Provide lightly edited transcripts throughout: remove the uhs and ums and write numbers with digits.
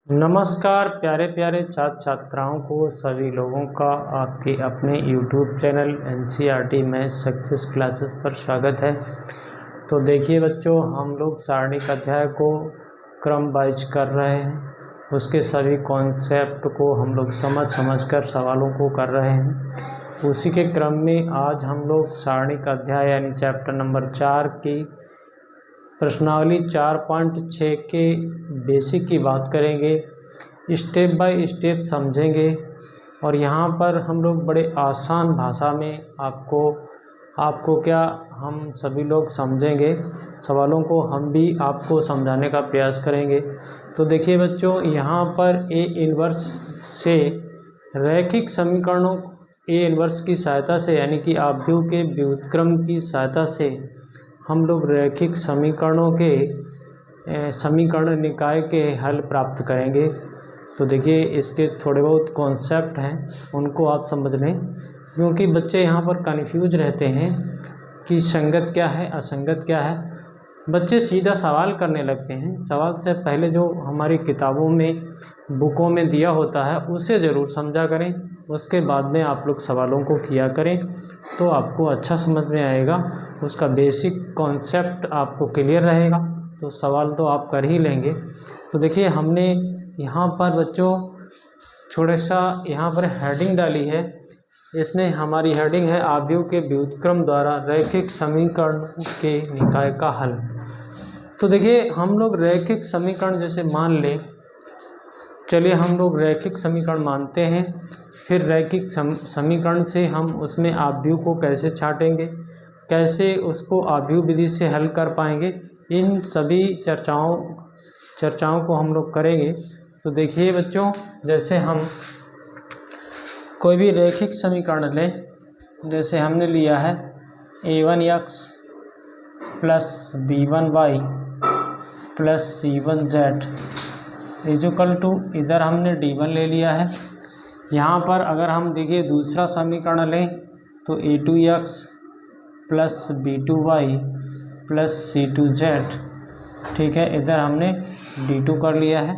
नमस्कार प्यारे प्यारे छात्र छात्राओं को सभी लोगों का आपके अपने YouTube channel NCERT math success classes पर स्वागत है। तो देखिए बच्चों, हम लोग सारणिक अध्याय को क्रम वाइज कर रहे हैं। उसके सभी कॉन्सेप्ट को हम लोग समझ कर सवालों को कर रहे हैं। उसी के क्रम में आज हम लोग सारणिक अध्याय यानी चैप्टर नंबर 4 की प्रश्नावली 4.6 के बेसिक की बात करेंगे, स्टेप बाय स्टेप समझेंगे और यहाँ पर हम लोग बड़े आसान भाषा में आपको क्या हम सभी लोग समझेंगे। सवालों को हम भी आपको समझाने का प्रयास करेंगे। तो देखिए बच्चों, यहाँ पर ए इन्वर्स से रैखिक समीकरणों ए इन्वर्स की सहायता से यानी कि आव्यूह के व्युत्क्रम की सहायता से हम लोग रैखिक समीकरणों के समीकरण निकाय के हल प्राप्त करेंगे। तो देखिए, इसके थोड़े बहुत कॉन्सेप्ट हैं, उनको आप समझ लें, क्योंकि बच्चे यहाँ पर कन्फ्यूज रहते हैं कि संगत क्या है असंगत क्या है। बच्चे सीधा सवाल करने लगते हैं। सवाल से पहले जो हमारी किताबों में बुकों में दिया होता है उसे ज़रूर समझा करें, उसके बाद में आप लोग सवालों को किया करें तो आपको अच्छा समझ में आएगा। उसका बेसिक कॉन्सेप्ट आपको क्लियर रहेगा तो सवाल तो आप कर ही लेंगे। तो देखिए, हमने यहाँ पर बच्चों थोड़ा सा यहाँ पर हेडिंग डाली है। इसमें हमारी हेडिंग है आव्यूह के व्युत्क्रम द्वारा रैखिक समीकरण के निकाय का हल। तो देखिए, हम लोग रैखिक समीकरण जैसे मान लें, चलिए हम लोग रैखिक समीकरण मानते हैं, फिर रैखिक समीकरण से हम उसमें आव्यूह को कैसे छांटेंगे, कैसे उसको आव्यूह विधि से हल कर पाएंगे, इन सभी चर्चाओं को हम लोग करेंगे। तो देखिए बच्चों, जैसे हम कोई भी रैखिक समीकरण लें, जैसे हमने लिया है a1x plus b1y plus c1z equal to, इधर हमने d1 ले लिया है। यहाँ पर अगर हम देखिए दूसरा समीकरण लें तो a2x plus b2y plus c2z, ठीक है, इधर हमने d2 कर लिया है,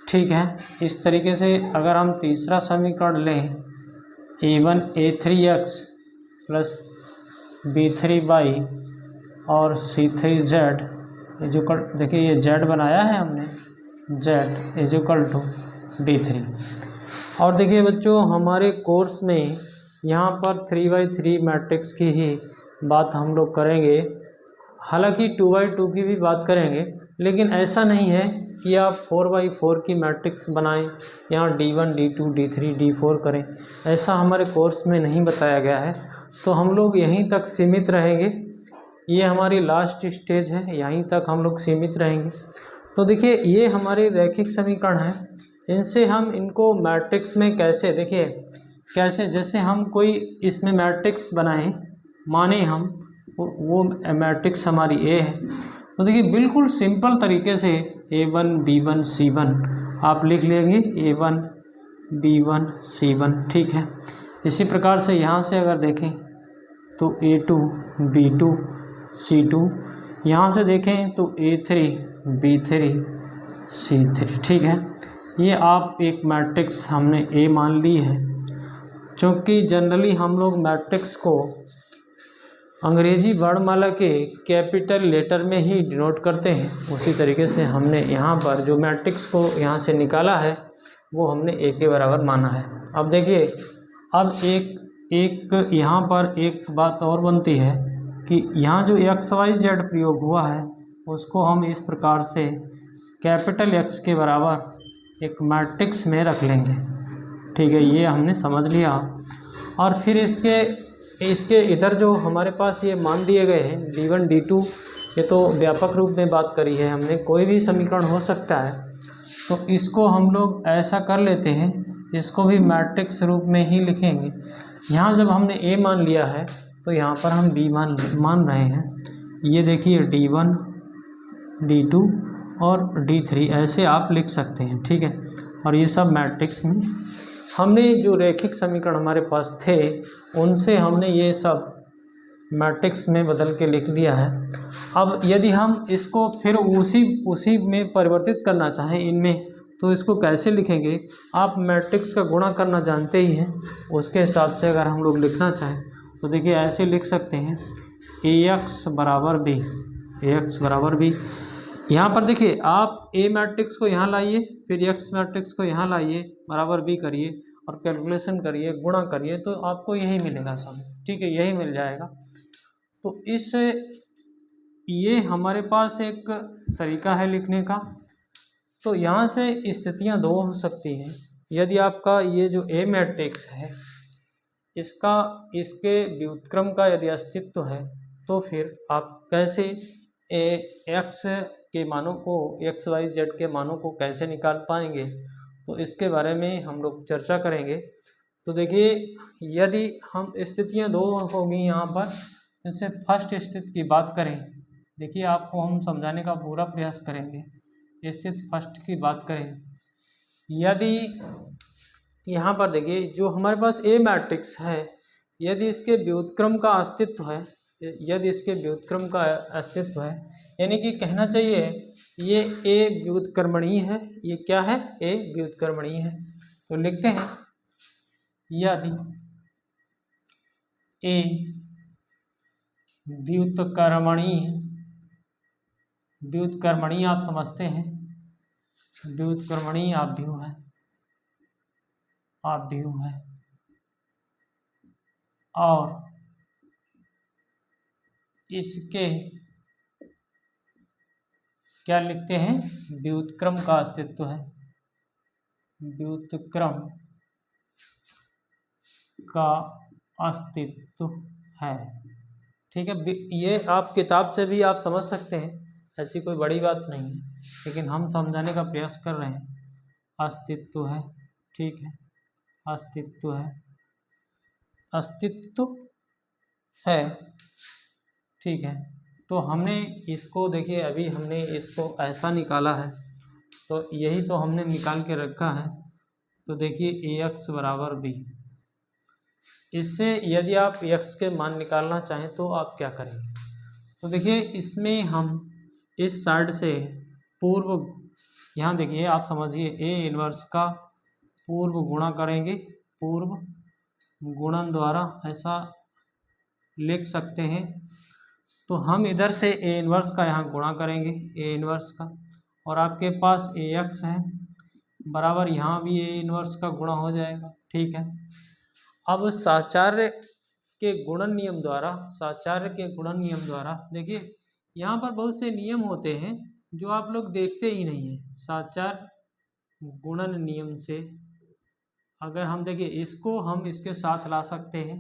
ठीक है। इस तरीके से अगर हम तीसरा समीकरण लें a3x प्लस b3y और c3z इजुकल, देखिए ये z बनाया है हमने, z इजुकल टू d3। और देखिए बच्चों, हमारे कोर्स में यहाँ पर 3x3 मैट्रिक्स की ही बात हम लोग करेंगे, हालांकि 2x2 की भी बात करेंगे, लेकिन ऐसा नहीं है कि आप 4x4 की मैट्रिक्स बनाएं, यहाँ d1 d2 d3 d4 करें, ऐसा हमारे कोर्स में नहीं बताया गया है। तो हम लोग यहीं तक सीमित रहेंगे, ये हमारी लास्ट स्टेज है, यहीं तक हम लोग सीमित रहेंगे। तो देखिए, ये हमारे रैखिक समीकरण हैं, इनसे हम इनको मैट्रिक्स में कैसे, देखिए कैसे, जैसे हम कोई इसमें मैट्रिक्स बनाएं, माने हम वो मैट्रिक्स हमारी ए है, तो देखिए बिल्कुल सिंपल तरीके से a1 b1 c1 आप लिख लेंगे, a1 b1 c1, ठीक है। इसी प्रकार से यहाँ से अगर देखें तो a2 b2 c2, यहाँ से देखें तो a3 b3 c3, ठीक है। ये आप एक मैट्रिक्स हमने ए मान ली है। क्योंकि जनरली हम लोग मैट्रिक्स को अंग्रेजी वर्णमाला के कैपिटल लेटर में ही डिनोट करते हैं, उसी तरीके से हमने यहाँ पर जो मैट्रिक्स को यहाँ से निकाला है वो हमने ए के बराबर माना है। अब देखिए, अब एक यहाँ पर एक बात और बनती है कि यहाँ जो XYZ प्रयोग हुआ है उसको हम इस प्रकार से कैपिटल X के बराबर एक मैट्रिक्स में रख लेंगे, ठीक है, ये हमने समझ लिया। और फिर इसके इधर जो हमारे पास ये मान दिए गए हैं d1 d2, ये तो व्यापक रूप में बात करी है हमने, कोई भी समीकरण हो सकता है, तो इसको हम लोग ऐसा कर लेते हैं, इसको भी मैट्रिक्स रूप में ही लिखेंगे। यहाँ जब हमने ए मान लिया है तो यहाँ पर हम बी मान रहे हैं, ये देखिए d1 d2 और d3 ऐसे आप लिख सकते हैं, ठीक है। और ये सब मैट्रिक्स में हमने जो रैखिक समीकरण हमारे पास थे उनसे हमने ये सब मैट्रिक्स में बदल के लिख दिया है। अब यदि हम इसको फिर उसी में परिवर्तित करना चाहें, इनमें तो इसको कैसे लिखेंगे, आप मैट्रिक्स का गुणा करना जानते ही हैं, उसके हिसाब से अगर हम लोग लिखना चाहें तो देखिए ऐसे लिख सकते हैं AX बराबर B, AX बराबर B। यहाँ पर देखिए आप A मैट्रिक्स को यहाँ लाइए, फिर X मैट्रिक्स को यहाँ लाइए, बराबर B करिए और कैलकुलेशन करिए, गुणा करिए, तो आपको यही मिलेगा सब, ठीक है, यही मिल जाएगा। तो ये हमारे पास एक तरीका है लिखने का। तो यहाँ से स्थितियाँ दो हो सकती हैं। यदि आपका ये जो A मैट्रिक्स है इसके व्युत्क्रम का यदि अस्तित्व है तो फिर आप कैसे X के मानों को, X Y Z के मानों को कैसे निकाल पाएंगे, तो इसके बारे में हम लोग चर्चा करेंगे। तो देखिए यदि हम स्थितियाँ दो होगी यहाँ पर, जैसे फर्स्ट स्थिति की बात करें, देखिए आपको हम समझाने का पूरा प्रयास करेंगे। स्थिति फर्स्ट की बात करें, यदि यहाँ पर देखिए जो हमारे पास A मैट्रिक्स है, यदि इसके व्युत्क्रम का अस्तित्व है, यदि इसके व्युत्क्रम का अस्तित्व है, यानी कि कहना चाहिए ये A व्युत्क्रमणीय है, ये क्या है, A व्युत्क्रमणीय है। तो लिखते हैं यदि A व्युत्क्रमणीय आप समझते हैं, व्युत्क्रमणीय आव्यूह है और इसके क्या लिखते हैं, व्युत्क्रम का अस्तित्व है, व्युत्क्रम का अस्तित्व है, ठीक है। ये आप किताब से भी आप समझ सकते हैं, ऐसी कोई बड़ी बात नहीं है, लेकिन हम समझाने का प्रयास कर रहे हैं। अस्तित्व है, ठीक है, अस्तित्व है, अस्तित्व है, ठीक है। तो हमने इसको देखिए, अभी हमने इसको ऐसा निकाला है, तो यही तो हमने निकाल के रखा है। तो देखिए AX बराबर B, इससे यदि आप X के मान निकालना चाहें तो आप क्या करेंगे, तो देखिए इसमें हम इस साइड से पूर्व, यहाँ देखिए आप समझिए A इन्वर्स का पूर्व गुणा करेंगे, पूर्व गुणन द्वारा ऐसा लिख सकते हैं। तो हम इधर से A इन्वर्स का यहाँ गुणा करेंगे, A इन्वर्स का, और आपके पास AX है बराबर, यहाँ भी A इन्वर्स का गुणा हो जाएगा, ठीक है। अब साचार्य के गुणन नियम द्वारा, साचार्य के गुणन नियम द्वारा देखिए यहाँ पर बहुत से नियम होते हैं जो आप लोग देखते ही नहीं हैं। साचार्य गुणन नियम से अगर हम देखिए इसको हम इसके साथ ला सकते हैं,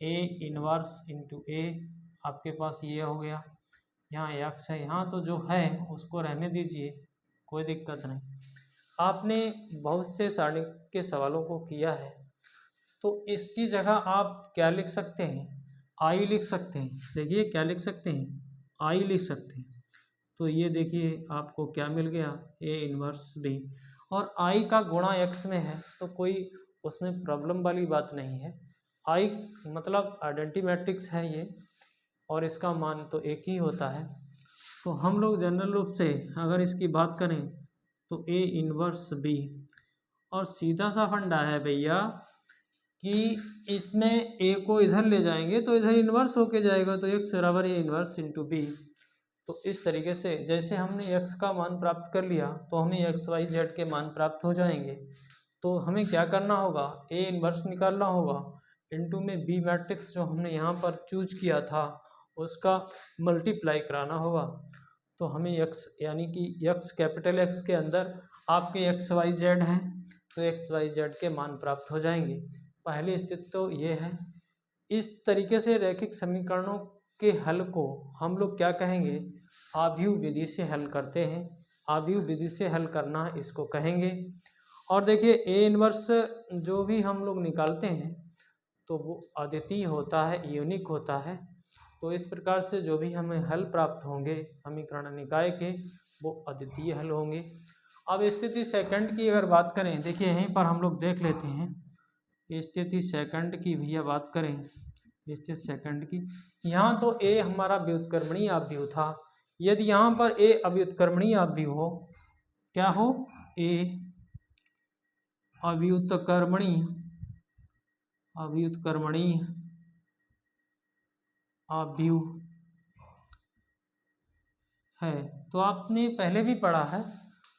A इन्वर्स इंटू A, आपके पास ये हो गया, यहाँ X है, यहाँ तो जो है उसको रहने दीजिए, कोई दिक्कत नहीं। आपने बहुत से सारणी के सवालों को किया है, तो इसकी जगह आप क्या लिख सकते हैं, I लिख सकते हैं। देखिए क्या लिख सकते हैं, I लिख सकते हैं। तो ये देखिए आपको क्या मिल गया, A इन्वर्स B, और I का गुणा X में है, तो कोई उसमें प्रॉब्लम वाली बात नहीं है। I मतलब आइडेंटिटी मैट्रिक्स है ये, और इसका मान तो एक ही होता है। तो हम लोग जनरल रूप से अगर इसकी बात करें तो A इन्वर्स B, और सीधा सा फंडा है भैया कि इसमें A को इधर ले जाएंगे तो इधर इन्वर्स होके जाएगा, तो X बराबर A इन्वर्स इंटू B। तो इस तरीके से जैसे हमने X का मान प्राप्त कर लिया तो हमें X Y Z के मान प्राप्त हो जाएंगे। तो हमें क्या करना होगा, A इन्वर्स निकालना होगा, इंटू में B मैट्रिक्स जो हमने यहाँ पर चूज किया था उसका मल्टीप्लाई कराना होगा। तो हमें X यानी कि X कैपिटल X के अंदर आपके X Y Z हैं, तो X Y Z के मान प्राप्त हो जाएंगे। पहली स्थिति तो ये है। इस तरीके से रैखिक समीकरणों के हल को हम लोग क्या कहेंगे, आव्यूह विधि से हल करते हैं। आव्यूह विधि से हल करना इसको कहेंगे। और देखिए A इन्वर्स जो भी हम लोग निकालते हैं तो वो अद्वितीय होता है, यूनिक होता है। तो इस प्रकार से जो भी हमें हल प्राप्त होंगे समीकरण निकाय के, वो अद्वितीय हल होंगे। अब स्थिति सेकंड की अगर बात करें, देखिए यहीं पर हम लोग देख लेते हैं स्थिति सेकंड की, भैया बात करें स्थिति सेकंड की। यहाँ तो A हमारा व्युत्क्रमणीय आव्यूह था। यदि यहाँ पर A अव्युत्क्रमणीय आव्यूह हो, क्या हो, ए अव्युत्क्रमणीय अव्यूह है। तो आपने पहले भी पढ़ा है,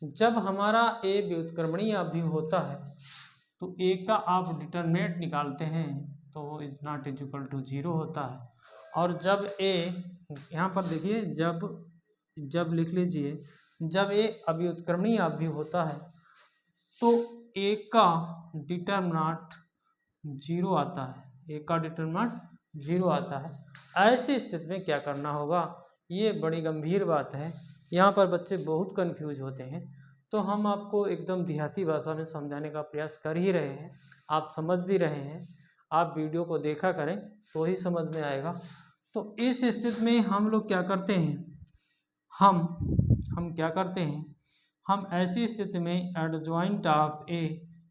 जब हमारा ए व्युत्क्रमणीय अव्यूह होता है तो ए का आप डिटरमिनेंट निकालते हैं तो इज नॉट इक्वल टू 0 होता है। और जब ए, यहाँ पर देखिए, जब लिख लीजिए, जब ए अव्युत्क्रमणीय अव्यूह होता है तो ए का डिटरमिनेंट 0 आता है, ए का डिटरमिनेंट 0 आता है। ऐसी स्थिति में क्या करना होगा, ये बड़ी गंभीर बात है, यहाँ पर बच्चे बहुत कंफ्यूज होते हैं। तो हम आपको एकदम देहाती भाषा में समझाने का प्रयास कर ही रहे हैं, आप समझ भी रहे हैं। आप वीडियो को देखा करें तो ही समझ में आएगा। तो इस स्थिति में हम लोग क्या करते हैं, हम क्या करते हैं, हम ऐसी स्थिति में adjoint of A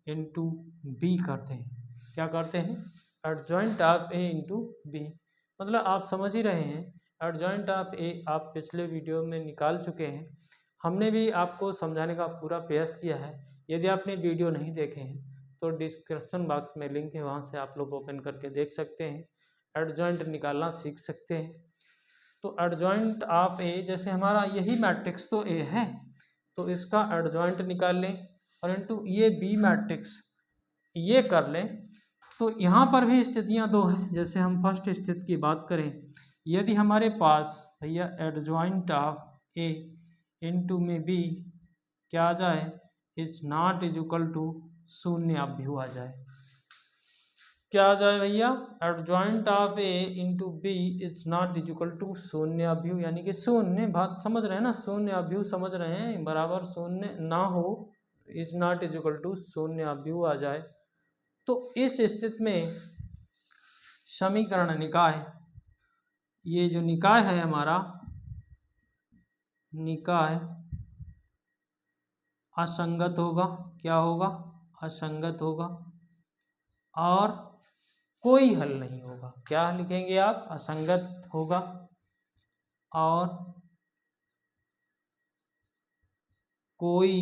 into B करते हैं। क्या करते हैं, adjoint of A into B, मतलब आप समझ ही रहे हैं। एडजॉइंट ऑफ ए आप पिछले वीडियो में निकाल चुके हैं, हमने भी आपको समझाने का पूरा प्रयास किया है। यदि आपने वीडियो नहीं देखे हैं तो डिस्क्रिप्शन बॉक्स में लिंक है, वहाँ से आप लोग ओपन करके देख सकते हैं, एडजॉइंट निकालना सीख सकते हैं। तो एडजॉइंट ऑफ ए, जैसे हमारा यही मैट्रिक्स तो ए है तो इसका एडजॉइंट निकाल लें और इनटू ये बी मैट्रिक्स ये कर लें। तो यहाँ पर भी स्थितियाँ दो हैं। जैसे हम फर्स्ट स्थिति की बात करें, यदि हमारे पास भैया एडजॉइंट ऑफ ए इंटू में बी क्या आ जाए, इज नॉट इक्वल टू 0 अव्यूह आ जाए। क्या आ जाए भैया, adjoint of A into B is not equal to 0 अव्यूह, यानी कि 0, बात समझ रहे हैं ना, 0 अव्यूह समझ रहे हैं, बराबर 0 ना हो, इज नॉट इक्वल टू 0 अव्यूह आ जाए। तो इस स्थिति में समीकरण निकाय, ये जो निकाय है हमारा, निकाय असंगत होगा। क्या होगा, असंगत होगा और कोई हल नहीं होगा। क्या लिखेंगे आप, असंगत होगा और कोई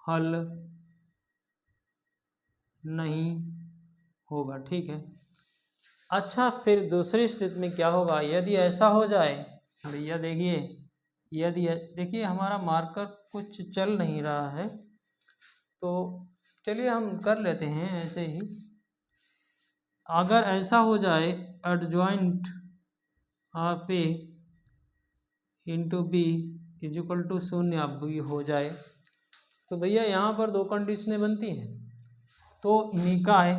हल नहीं होगा, ठीक है। अच्छा, फिर दूसरी स्थिति में क्या होगा, यदि ऐसा हो जाए, भैया देखिए, यदि देखिए हमारा मार्कर कुछ चल नहीं रहा है, तो चलिए हम कर लेते हैं ऐसे ही। अगर ऐसा हो जाए, adjoint of A into B is equal to 0 अव्यूह हो जाए, तो भैया यहाँ पर दो कंडीशनें बनती हैं। तो निकाय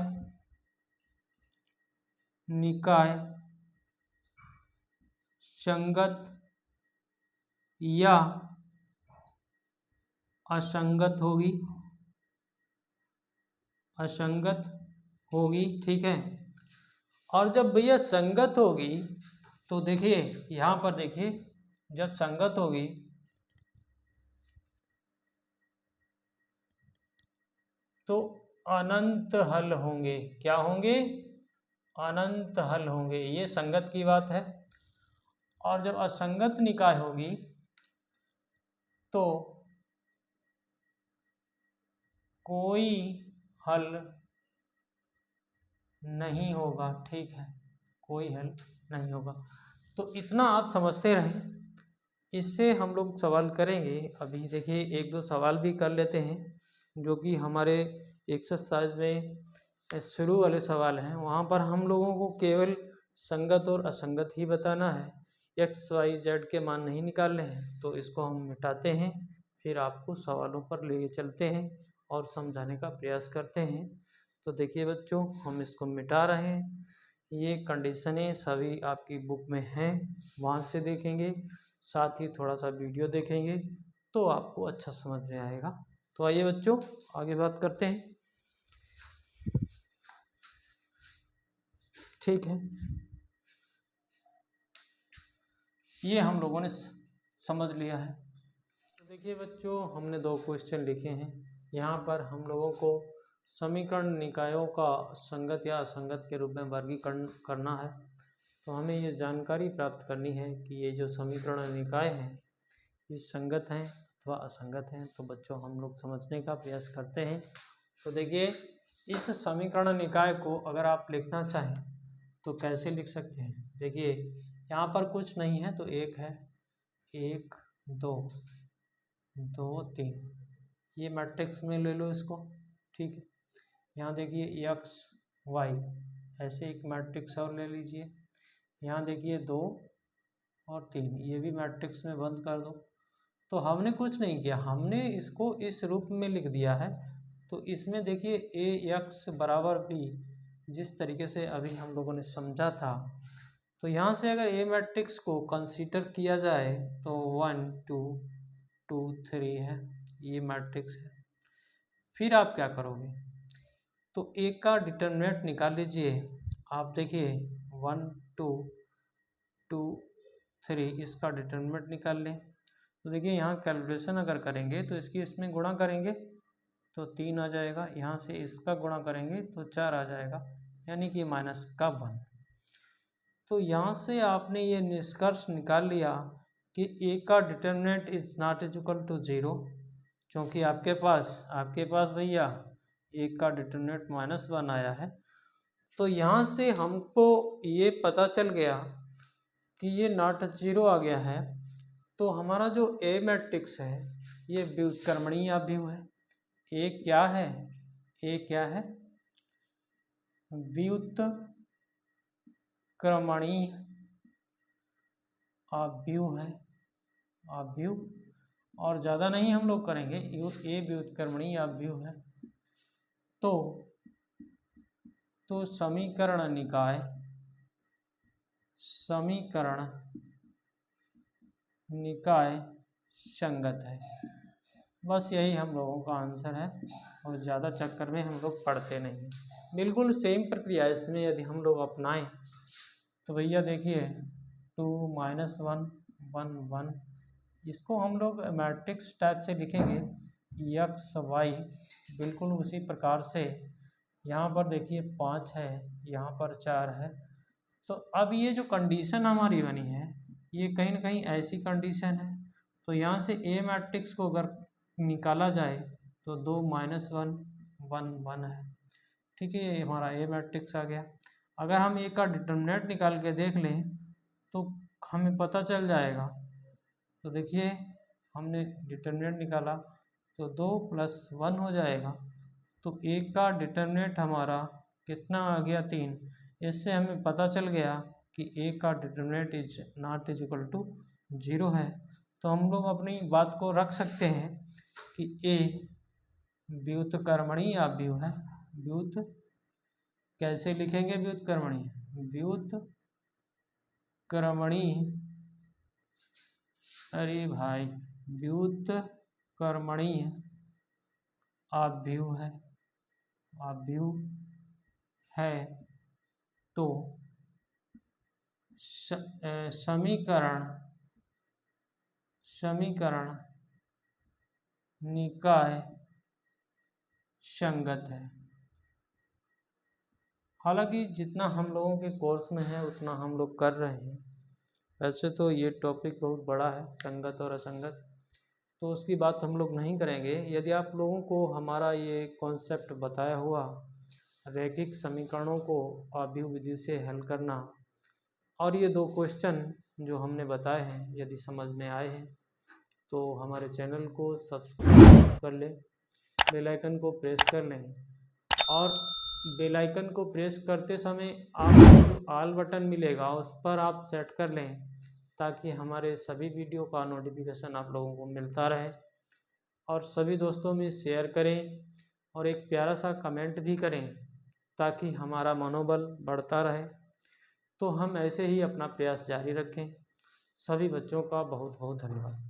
संगत या असंगत होगी, ठीक है। और जब भैया संगत होगी तो देखिए यहाँ पर देखिए, जब संगत होगी तो अनंत हल होंगे। क्या होंगे, अनंत हल होंगे, ये संगत की बात है। और जब असंगत निकाय होगी तो कोई हल नहीं होगा, ठीक है, कोई हल नहीं होगा। तो इतना आप समझते रहें, इससे हम लोग सवाल करेंगे। अभी देखिए एक दो सवाल भी कर लेते हैं जो कि हमारे एक्सरसाइज में शुरू वाले सवाल हैं। वहाँ पर हम लोगों को केवल संगत और असंगत ही बताना है, एक्स वाई जेड के मान नहीं निकालने हैं। तो इसको हम मिटाते हैं, फिर आपको सवालों पर ले चलते हैं और समझाने का प्रयास करते हैं। तो देखिए बच्चों, हम इसको मिटा रहे हैं। ये कंडीशनें सभी आपकी बुक में हैं, वहाँ से देखेंगे, साथ ही थोड़ा सा वीडियो देखेंगे तो आपको अच्छा समझ में आएगा। तो आइए बच्चों आगे बात करते हैं, ठीक है। ये हम लोगों ने समझ लिया है। तो देखिए बच्चों, हमने दो क्वेश्चन लिखे हैं। यहाँ पर हम लोगों को समीकरण निकायों का संगत या असंगत के रूप में वर्गीकरण करना है। तो हमें ये जानकारी प्राप्त करनी है कि ये जो समीकरण निकाय हैं ये संगत हैं अथवा असंगत हैं। तो बच्चों हम लोग समझने का प्रयास करते हैं। तो देखिए इस समीकरण निकाय को अगर आप लिखना चाहें तो कैसे लिख सकते हैं। देखिए यहाँ पर कुछ नहीं है तो एक है, 1 2 2 3, ये मैट्रिक्स में ले लो इसको, ठीक है। यहाँ देखिए x y, ऐसे एक मैट्रिक्स और ले लीजिए। यहाँ देखिए 2 और 3, ये भी मैट्रिक्स में बंद कर दो। तो हमने कुछ नहीं किया, हमने इसको इस रूप में लिख दिया है। तो इसमें देखिए ax बराबर b, जिस तरीके से अभी हम लोगों ने समझा था, तो यहाँ से अगर ए मैट्रिक्स को कंसीडर किया जाए तो 1 2 2 3 है, ये मैट्रिक्स है। फिर आप क्या करोगे, तो ए का डिटरमिनेंट निकाल लीजिए। आप देखिए 1 2 2 3, इसका डिटरमिनेंट निकाल लें। तो देखिए यहाँ कैलकुलेशन अगर करेंगे तो इसकी इसमें गुणा करेंगे तो 3 आ जाएगा, यहाँ से इसका गुणा करेंगे तो 4 आ जाएगा, यानी कि माइनस का 1। तो यहाँ से आपने ये निष्कर्ष निकाल लिया कि ए का determinant is not equal to 0, क्योंकि आपके पास भैया ए का डिटरमिनेंट -1 आया है। तो यहाँ से हमको ये पता चल गया कि ये नॉट 0 आ गया है। तो हमारा जो ए मैट्रिक्स है ये व्युत्क्रमणीय अवयव है। ए क्या है, ए क्या है, व्युत्क्रमणीय अवयव है, अवयव। और ज़्यादा नहीं हम लोग करेंगे, ए व्युत्क्रमणीय अवयव है। तो समीकरण निकाय संगत है। बस यही हम लोगों का आंसर है, और ज़्यादा चक्कर में हम लोग पढ़ते नहीं। बिल्कुल सेम प्रक्रिया इसमें यदि हम लोग अपनाएं तो भैया देखिए 2 -1 1 1, इसको हम लोग मैट्रिक्स टाइप से लिखेंगे x y, बिल्कुल उसी प्रकार से। यहाँ पर देखिए 5 है, यहाँ पर 4 है। तो अब ये जो कंडीशन हमारी बनी है ये कहीं ना कहीं ऐसी कंडीशन है। तो यहाँ से ए मैट्रिक्स को अगर निकाला जाए तो 2 -1 1 1 है, ठीक है, ये हमारा ए मैट्रिक्स आ गया। अगर हम ए का डिटरमिनेंट निकाल के देख लें तो हमें पता चल जाएगा। तो देखिए हमने डिटरमिनेंट निकाला तो 2 + 1 हो जाएगा। तो ए का डिटरमिनेंट हमारा कितना आ गया, 3। इससे हमें पता चल गया कि ए का determinant is not equal to 0 है। तो हम लोग अपनी बात को रख सकते हैं कि ए व्युत्क्रमणीय अवयव है। कैसे लिखेंगे व्युत्क्रमणीय, व्युत्क्रमणीय, अरे भाई व्युत्क्रमणीय अवयव है। तो समीकरण निकाय संगत है। हालांकि जितना हम लोगों के कोर्स में है उतना हम लोग कर रहे हैं। वैसे तो ये टॉपिक बहुत बड़ा है, संगत और असंगत, तो उसकी बात हम लोग नहीं करेंगे। यदि आप लोगों को हमारा ये कॉन्सेप्ट बताया हुआ रैखिक समीकरणों को अवयव विधि से हल करना, और ये 2 क्वेश्चन जो हमने बताए हैं यदि समझ में आए हैं तो हमारे चैनल को सब्सक्राइब कर लें, बेल आइकन को प्रेस कर लें, और बेल आइकन को प्रेस करते समय आपको जो ऑल बटन मिलेगा उस पर आप सेट कर लें, ताकि हमारे सभी वीडियो का नोटिफिकेशन आप लोगों को मिलता रहे। और सभी दोस्तों में शेयर करें और एक प्यारा सा कमेंट भी करें, ताकि हमारा मनोबल बढ़ता रहे। तो हम ऐसे ही अपना प्रयास जारी रखें। सभी बच्चों का बहुत बहुत धन्यवाद।